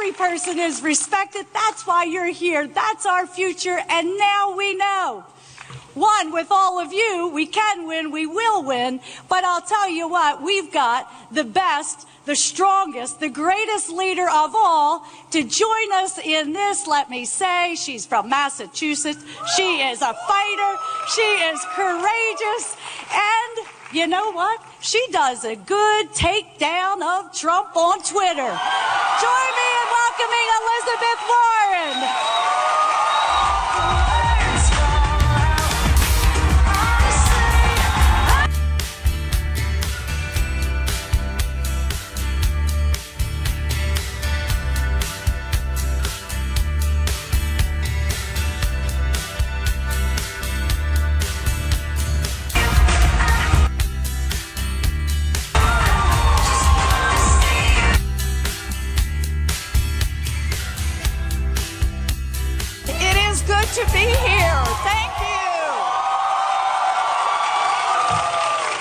every person is respected. That's why you're here. That's our future, and now we know. One, with all of you, we can win, we will win, but I'll tell you what, we've got the best, the strongest, the greatest leader of all to join us in this. Let me say, she's from Massachusetts. She is a fighter. She is courageous. And you know what? She does a good takedown of Trump on Twitter. Join me in welcoming Elizabeth Warren. To be here. Thank you.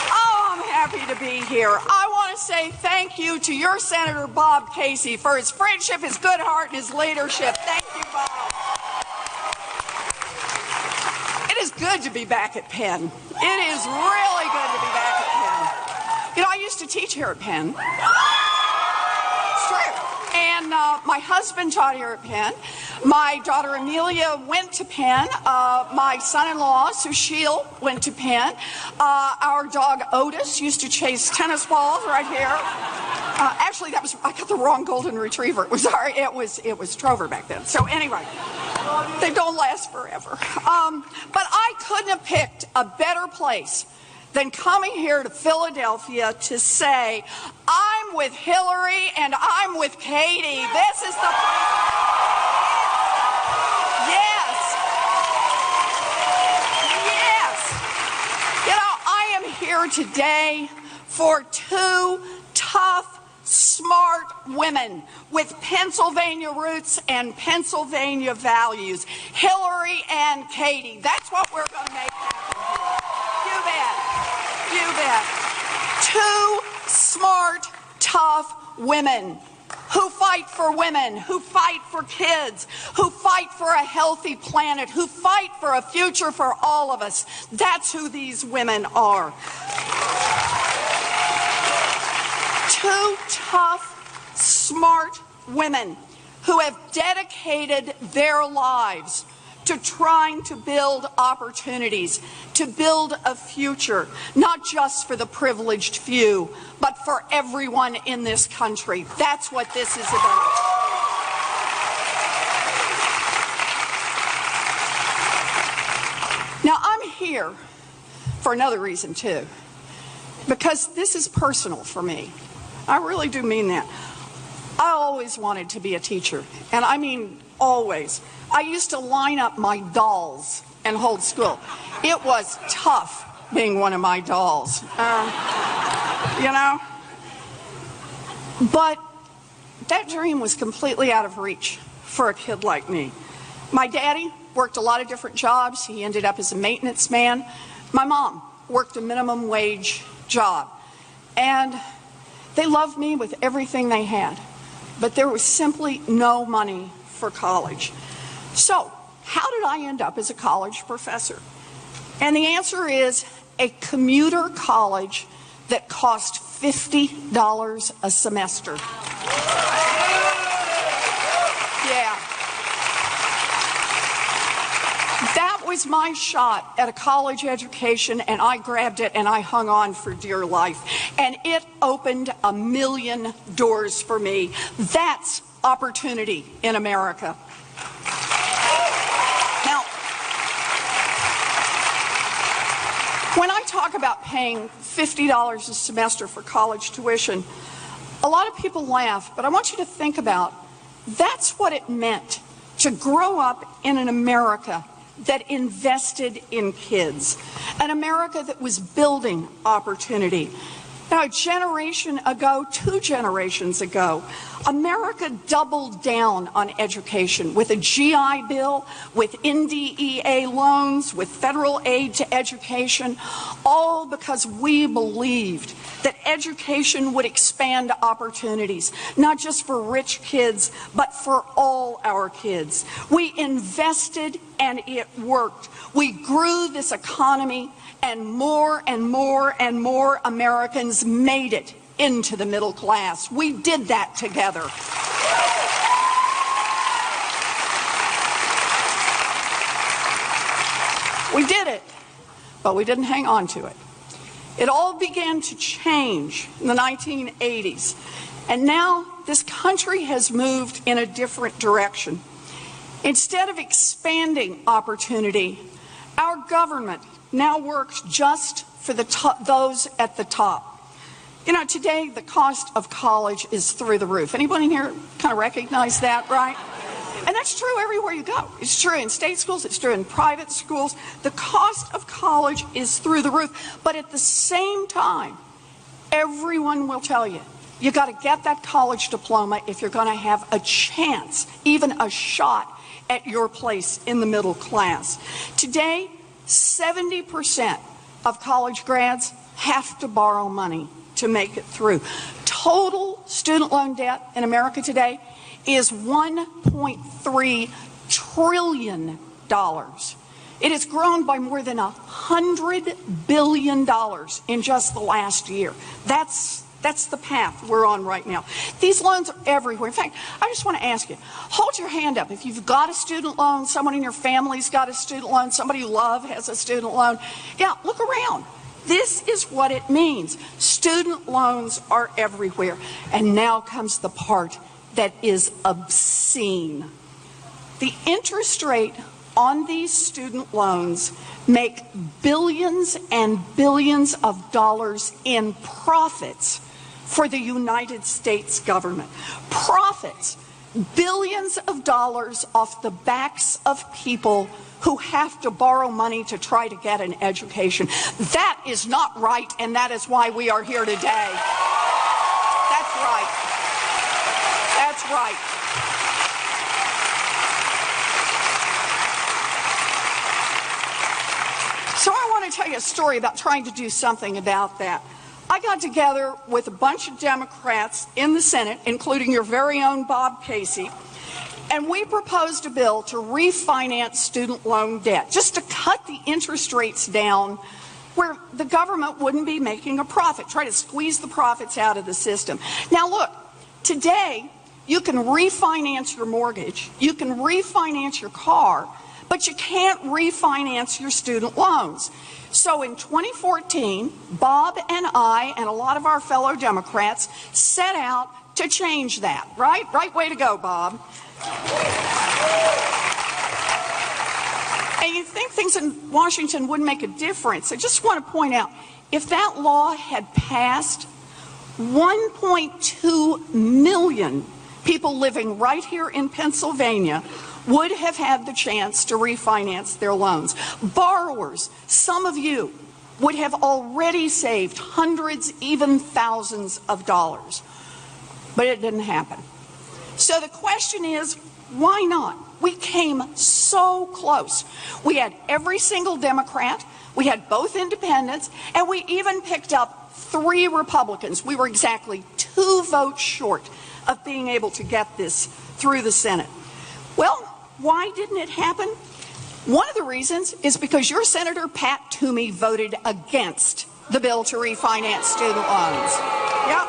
Oh, I'm happy to be here. I want to say thank you to your Senator Bob Casey for his friendship, his good heart, and his leadership. Thank you, Bob. It is good to be back at Penn. It is really good to be back at Penn. You know, I used to teach here at Penn. It's true. And my husband taught here at Penn. My daughter Amelia went to Penn. My son-in-law, Sushil, went to Penn. Our dog Otis used to chase tennis balls right here. Actually, I got the wrong golden retriever. It was Trover back then. So anyway, they don't last forever. But I couldn't have picked a better place than coming here to Philadelphia to say, I'm with Hillary and I'm with Katie. This is the place. Yes. You know, I am here today for two tough, smart women with Pennsylvania roots and Pennsylvania values. Hillary and Katie. That's what we're going to make happen here. You bet. You bet. Two smart, tough women who fight for women, who fight for kids, who fight for a healthy planet, who fight for a future for all of us. That's who these women are. Two tough, smart women who have dedicated their lives to trying to build opportunities, to build a future, not just for the privileged few, but for everyone in this country. That's what this is about. Now, I'm here for another reason, too, because this is personal for me. I really do mean that. I always wanted to be a teacher, and I mean always. I used to line up my dolls and hold school. It was tough being one of my dolls, you know? But that dream was completely out of reach for a kid like me. My daddy worked a lot of different jobs. He ended up as a maintenance man. My mom worked a minimum wage job. And they loved me with everything they had. But there was simply no money for college. So, how did I end up as a college professor? And the answer is a commuter college that cost $50 a semester. Yeah. That was my shot at a college education, and I grabbed it and I hung on for dear life. And it opened a million doors for me. That's opportunity in America. Now, when I talk about paying $50 a semester for college tuition, a lot of people laugh, but I want you to think about that's what it meant to grow up in an America that invested in kids, an America that was building opportunity. Now, a generation ago, 2 generations ago, America doubled down on education with a GI Bill, with NDEA loans, with federal aid to education, all because we believed that education would expand opportunities, not just for rich kids, but for all our kids. We invested and it worked. We grew this economy, and more Americans made it into the middle class. We did that together. We did it, but we didn't hang on to it. It all began to change in the 1980s, and now this country has moved in a different direction. Instead of expanding opportunity, our government now works just for those at the top. You know, today the cost of college is through the roof. Anybody in here kind of recognize that, right? And that's true everywhere you go. It's true in state schools, it's true in private schools. The cost of college is through the roof. But at the same time, everyone will tell you, you got to get that college diploma if you're going to have a chance, even a shot at your place in the middle class. Today, 70% of college grads have to borrow money to make it through. Total student loan debt in America today is $1.3 trillion. It has grown by more than $100 billion in just the last year. That's the path we're on right now. These loans are everywhere. In fact, I just want to ask you, hold your hand up. If you've got a student loan, someone in your family's got a student loan, somebody you love has a student loan, yeah, look around. This is what it means. Student loans are everywhere. And now comes the part that is obscene. The interest rate on these student loans make billions and billions of dollars in profits for the United States government. Profits, billions of dollars off the backs of people who have to borrow money to try to get an education. That is not right, and that is why we are here today. That's right. That's right. So I want to tell you a story about trying to do something about that. I got together with a bunch of Democrats in the Senate, including your very own Bob Casey, and we proposed a bill to refinance student loan debt, just to cut the interest rates down where the government wouldn't be making a profit, try to squeeze the profits out of the system. Now look, today you can refinance your mortgage, you can refinance your car, but you can't refinance your student loans. So in 2014, Bob and I and a lot of our fellow Democrats set out to change that, right? Right way to go, Bob. And you think things in Washington wouldn't make a difference. I just want to point out, if that law had passed, 1.2 million people living right here in Pennsylvania would have had the chance to refinance their loans. Borrowers, some of you, would have already saved hundreds, even thousands of dollars. But it didn't happen. So the question is, why not? We came so close. We had every single Democrat, we had both independents, and we even picked up 3 Republicans. We were exactly 2 votes short of being able to get this through the Senate. Well, why didn't it happen? One of the reasons is because your Senator Pat Toomey voted against the bill to refinance student loans. Yep.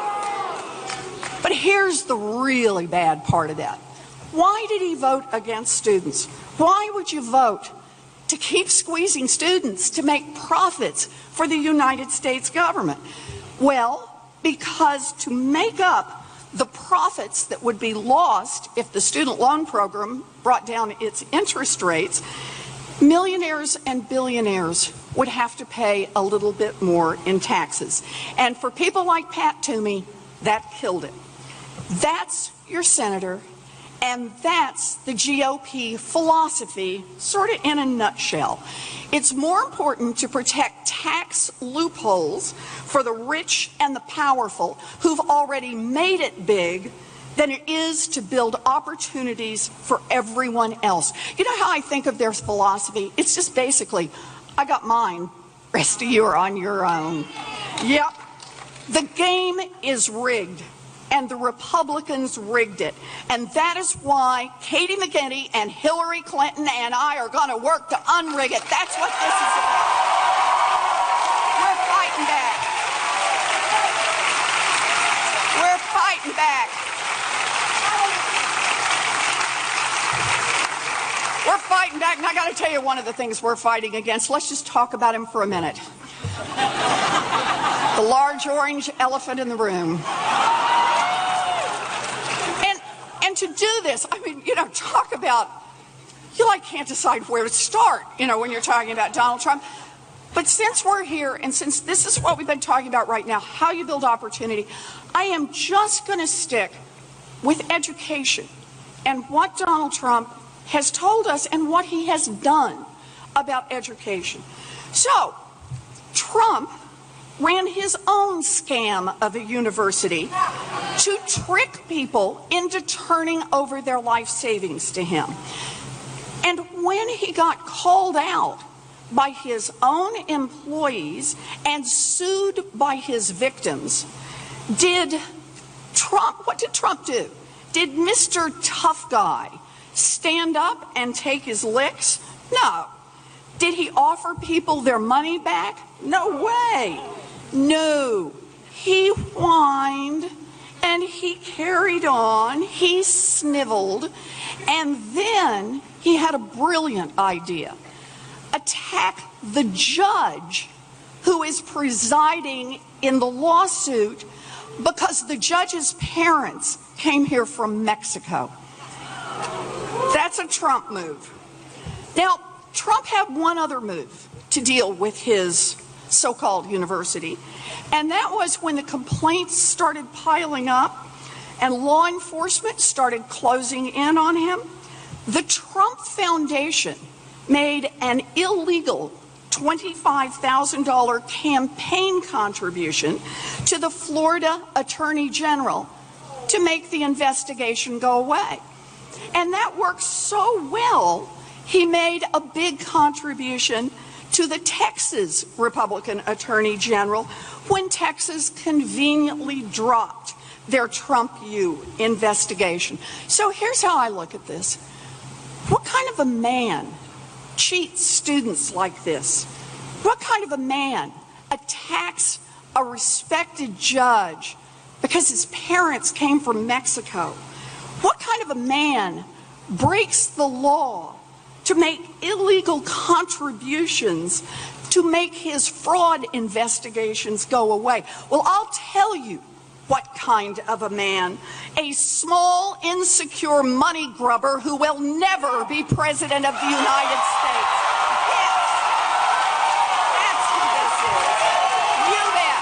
But here's the really bad part of that. Why did he vote against students? Why would you vote to keep squeezing students to make profits for the United States government? Well, because to make up the profits that would be lost if the student loan program brought down its interest rates, millionaires and billionaires would have to pay a little bit more in taxes. And for people like Pat Toomey, that killed it. That's your senator, and that's the GOP philosophy, sort of in a nutshell. It's more important to protect tax loopholes for the rich and the powerful who've already made it big than it is to build opportunities for everyone else. You know how I think of their philosophy? It's just basically, I got mine, rest of you are on your own. Yep, the game is rigged, and the Republicans rigged it. And that is why Katie McGinney and Hillary Clinton and I are going to work to unrig it. That's what this is about. We're fighting back. We're fighting back. We're fighting back, and I got to tell you one of the things we're fighting against. Let's just talk about him for a minute. The large orange elephant in the room. And to do this, I mean, talk about, you can't decide where to start, when you're talking about Donald Trump. But since we're here, and since this is what we've been talking about right now, how you build opportunity, I am just going to stick with education and what Donald Trump has told us and what he has done about education. So, Trump ran his own scam of a university to trick people into turning over their life savings to him. And when he got called out by his own employees and sued by his victims, what did Trump do? Did Mr. Tough Guy stand up and take his licks? No. Did he offer people their money back? No way. No. He whined and he carried on, he sniveled, and then he had a brilliant idea. Attack the judge who is presiding in the lawsuit because the judge's parents came here from Mexico. That's a Trump move. Now, Trump had one other move to deal with his so-called university, and that was when the complaints started piling up and law enforcement started closing in on him. The Trump Foundation made an illegal $25,000 campaign contribution to the Florida Attorney General to make the investigation go away. And that worked so well, he made a big contribution to the Texas Republican Attorney General when Texas conveniently dropped their Trump U investigation. So here's how I look at this. What kind of a man cheats students like this? What kind of a man attacks a respected judge because his parents came from Mexico? What kind of a man breaks the law to make illegal contributions to make his fraud investigations go away? Well, I'll tell you what kind of a man. A small, insecure money grubber who will never be president of the United States. Yes. That's who this is. You bet.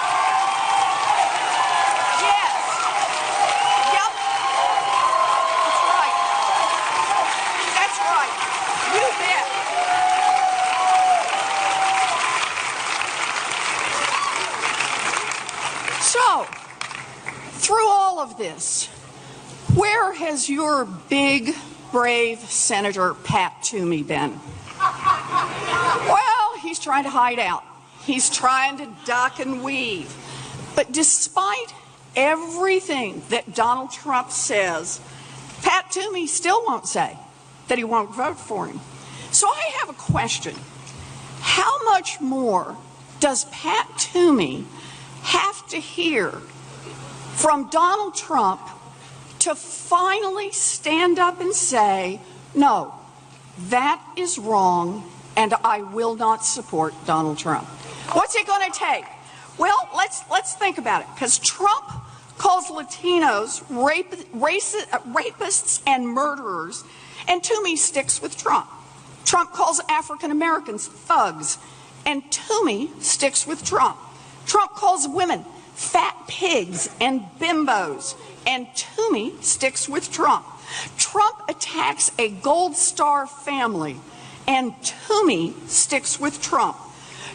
Yes. Yep. That's right. That's right. You bet. So, through all of this, where has your big, brave Senator Pat Toomey been? Well, he's trying to hide out. He's trying to duck and weave. But despite everything that Donald Trump says, Pat Toomey still won't say that he won't vote for him. So I have a question. How much more does Pat Toomey have to hear from Donald Trump to finally stand up and say, no, that is wrong, and I will not support Donald Trump? What's it going to take? Well, let's think about it, because Trump calls Latinos rapists and murderers, and Toomey sticks with Trump. Trump calls African Americans thugs, and Toomey sticks with Trump. Trump calls women fat pigs and bimbos, and Toomey sticks with Trump. Trump attacks a Gold Star family, and Toomey sticks with Trump.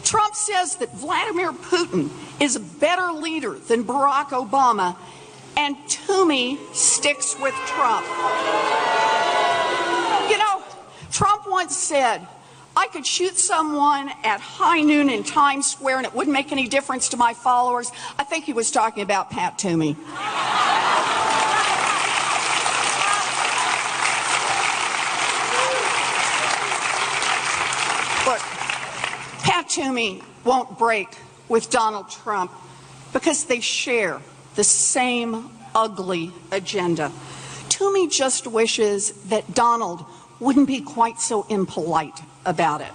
Trump says that Vladimir Putin is a better leader than Barack Obama, and Toomey sticks with Trump. You know, Trump once said, I could shoot someone at high noon in Times Square and it wouldn't make any difference to my followers. I think he was talking about Pat Toomey. Look, Pat Toomey won't break with Donald Trump because they share the same ugly agenda. Toomey just wishes that Donald wouldn't be quite so impolite about it.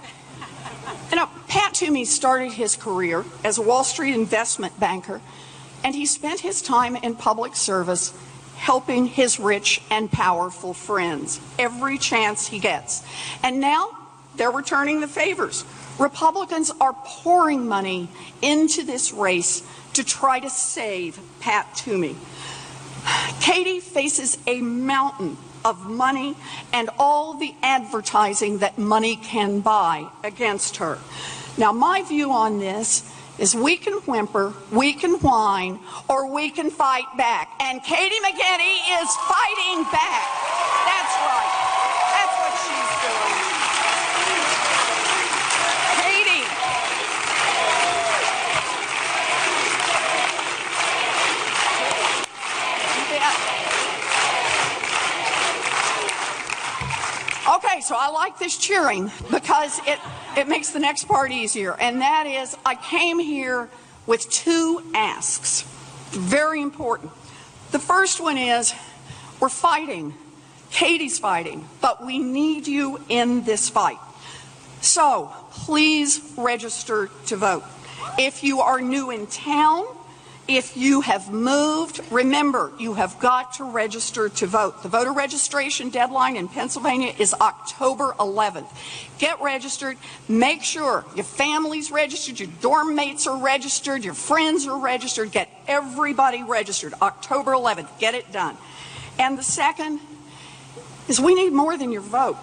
You know, Pat Toomey started his career as a Wall Street investment banker, and he spent his time in public service helping his rich and powerful friends every chance he gets. And now they're returning the favors. Republicans are pouring money into this race to try to save Pat Toomey. Katie faces a mountain of money and all the advertising that money can buy against her. Now, my view on this is we can whimper, we can whine, or we can fight back. And Katie McGinney is fighting back. That's right. That's what she's doing. Katie. Okay, so I like this cheering because it makes the next part easier. And that is, I came here with two asks. Very important. The first one is, we're fighting. Katie's fighting, but we need you in this fight. So please register to vote. If you are new in town, if you have moved, remember, you have got to register to vote. The voter registration deadline in Pennsylvania is October 11th. Get registered. Make sure your family's registered, your dorm mates are registered, your friends are registered. Get everybody registered. October 11th. Get it done. And the second is we need more than your vote.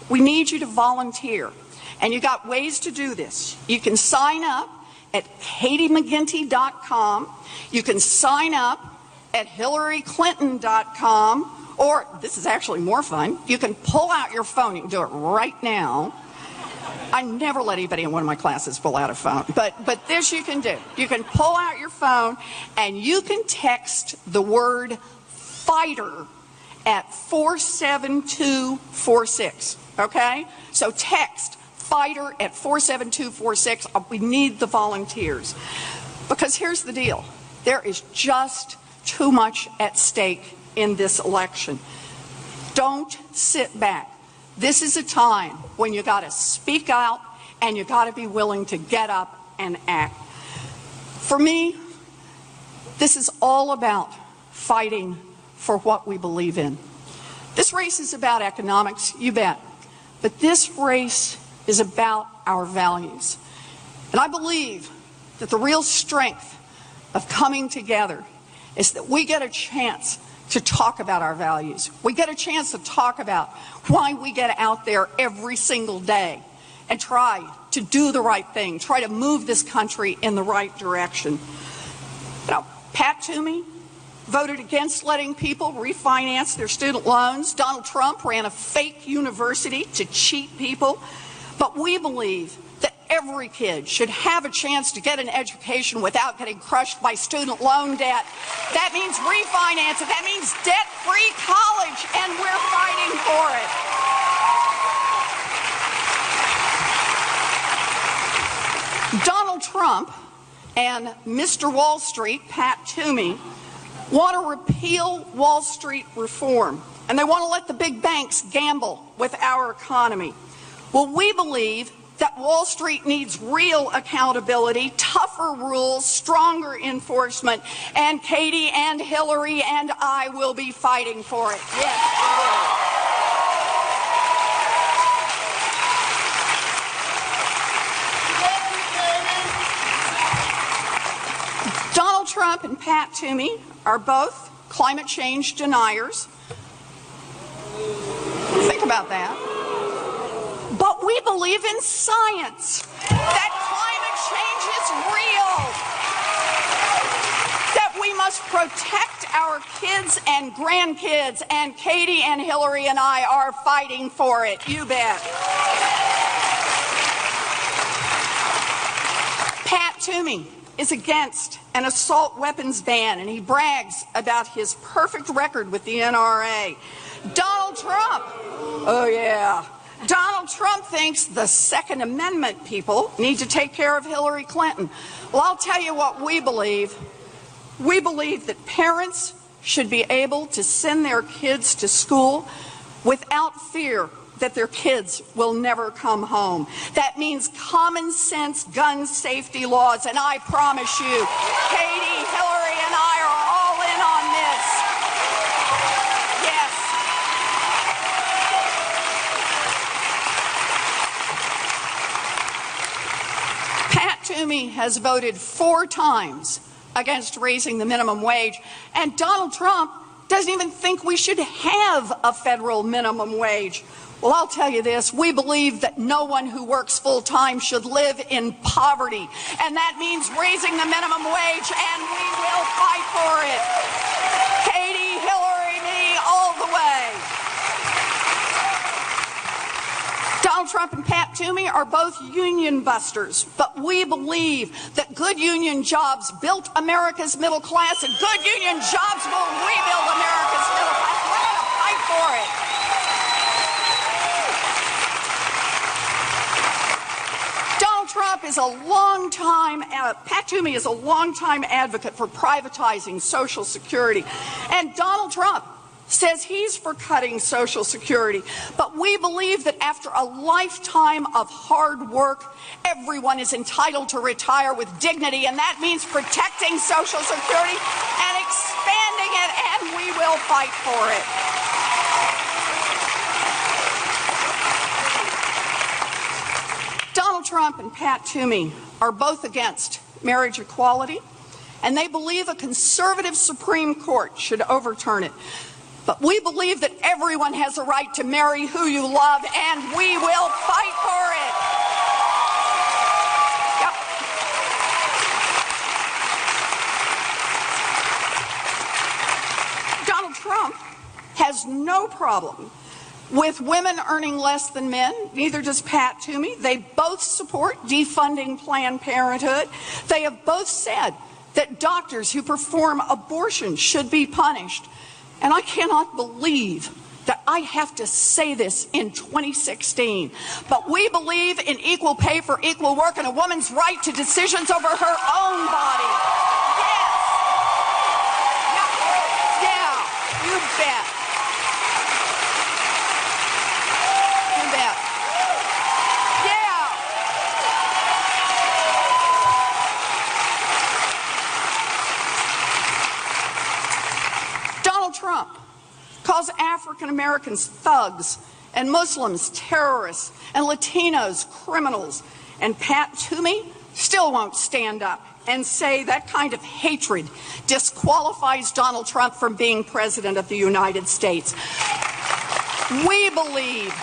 We need you to volunteer. And you got ways to do this. You can sign up at KatieMcGinty.com. You can sign up at HillaryClinton.com, or this is actually more fun. You can pull out your phone. You can do it right now. I never let anybody in one of my classes pull out a phone, but this you can do. You can pull out your phone and you can text the word fighter at 47246. Okay? So text fighter at 47246. We need the volunteers. Because here's the deal. There is just too much at stake in this election. Don't sit back. This is a time when you got to speak out and you got to be willing to get up and act. For me, this is all about fighting for what we believe in. This race is about economics, you bet. But this race is about our values. And I believe that the real strength of coming together is that we get a chance to talk about our values. We get a chance to talk about why we get out there every single day and try to do the right thing, try to move this country in the right direction. You know, Pat Toomey voted against letting people refinance their student loans. Donald Trump ran a fake university to cheat people. But we believe that every kid should have a chance to get an education without getting crushed by student loan debt. That means refinance it. That means debt-free college, and we're fighting for it. Donald Trump and Mr. Wall Street, Pat Toomey, want to repeal Wall Street reform, and they want to let the big banks gamble with our economy. Well, we believe that Wall Street needs real accountability, tougher rules, stronger enforcement, and Katie and Hillary and I will be fighting for it. Yes, we will. Donald Trump and Pat Toomey are both climate change deniers. Think about that. But we believe in science, that climate change is real, that we must protect our kids and grandkids, and Katie and Hillary and I are fighting for it. You bet. Pat Toomey is against an assault weapons ban, and he brags about his perfect record with the NRA. Donald Trump, oh yeah, Donald Trump thinks the Second Amendment people need to take care of Hillary Clinton. Well, I'll tell you what we believe. We believe that parents should be able to send their kids to school without fear that their kids will never come home. That means common sense gun safety laws, and I promise you, Katie, Hillary, and I are all in on this. Yes. Pat Toomey has voted 4 times against raising the minimum wage, and Donald Trump doesn't even think we should have a federal minimum wage. Well, I'll tell you this, we believe that no one who works full-time should live in poverty, and that means raising the minimum wage, and we will fight for it. Katie, Hillary, me, all the way. Donald Trump and Pat Toomey are both union busters, but we believe that good union jobs built America's middle class, and good union jobs will rebuild America's middle class. We're going to fight for it. Trump is a long-time, Pat Toomey is a long-time advocate for privatizing Social Security. And Donald Trump says he's for cutting Social Security. But we believe that after a lifetime of hard work, everyone is entitled to retire with dignity, and that means protecting Social Security and expanding it, and we will fight for it. Donald Trump and Pat Toomey are both against marriage equality, and they believe a conservative Supreme Court should overturn it. But we believe that everyone has a right to marry who you love, and we will fight for it. Yep. Donald Trump has no problem with women earning less than men. Neither does Pat Toomey. They both support defunding Planned Parenthood. They have both said that doctors who perform abortion should be punished. And I cannot believe that I have to say this in 2016. But we believe in equal pay for equal work and a woman's right to decisions over her own body. Yes. Yeah, you bet. Trump calls African Americans thugs and Muslims terrorists and Latinos criminals, and Pat Toomey still won't stand up and say that kind of hatred disqualifies Donald Trump from being president of the United States. We believe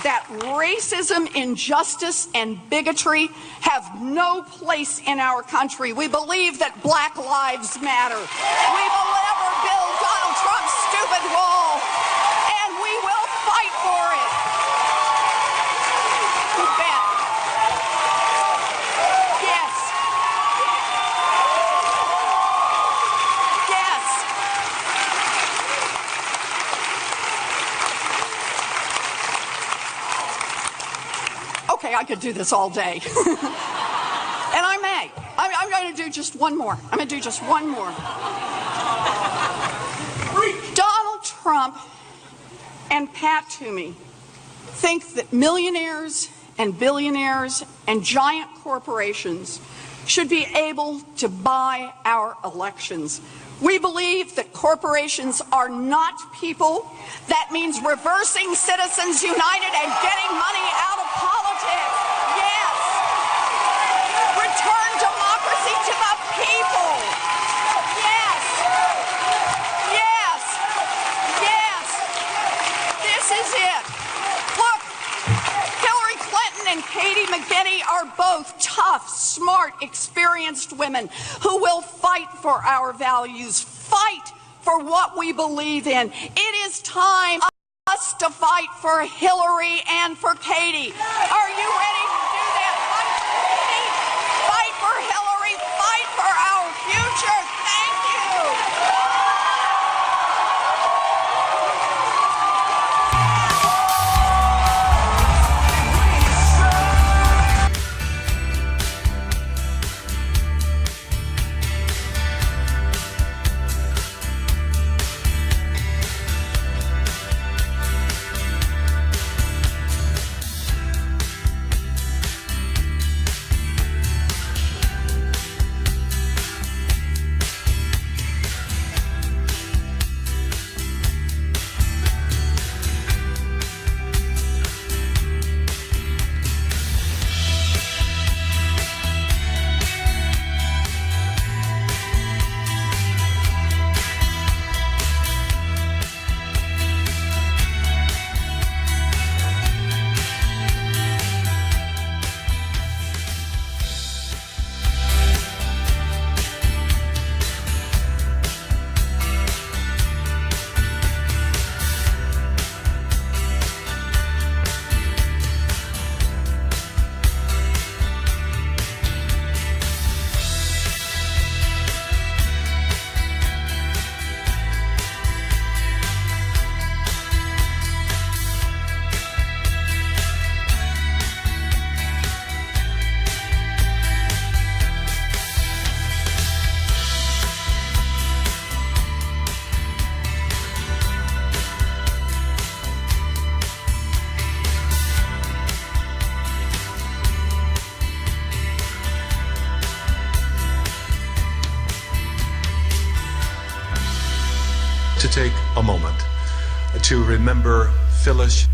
that racism, injustice, and bigotry have no place in our country. We believe that Black Lives Matter. We will never build Donald Trump's stupid wall, and we will fight for it. You bet. Yes. Yes. Okay, I could do this all day. And I may. I'm going to do just one more. I'm going to do just one more. Donald Trump and Pat Toomey think that millionaires and billionaires and giant corporations should be able to buy our elections. We believe that corporations are not people. That means reversing Citizens United and getting money out of politics. Yes. Return democracy to the people. Yes. Yes. Yes. This is it. Look, Hillary Clinton and Katie McGinney are both tough, smart, experienced women who will fight for our values, fight for what we believe in. It is time for us to fight for Hillary and for Katie. Are you ready to do that? Fight for Katie, fight for Hillary, fight for our future. Thank you. To take a moment to remember Phyllis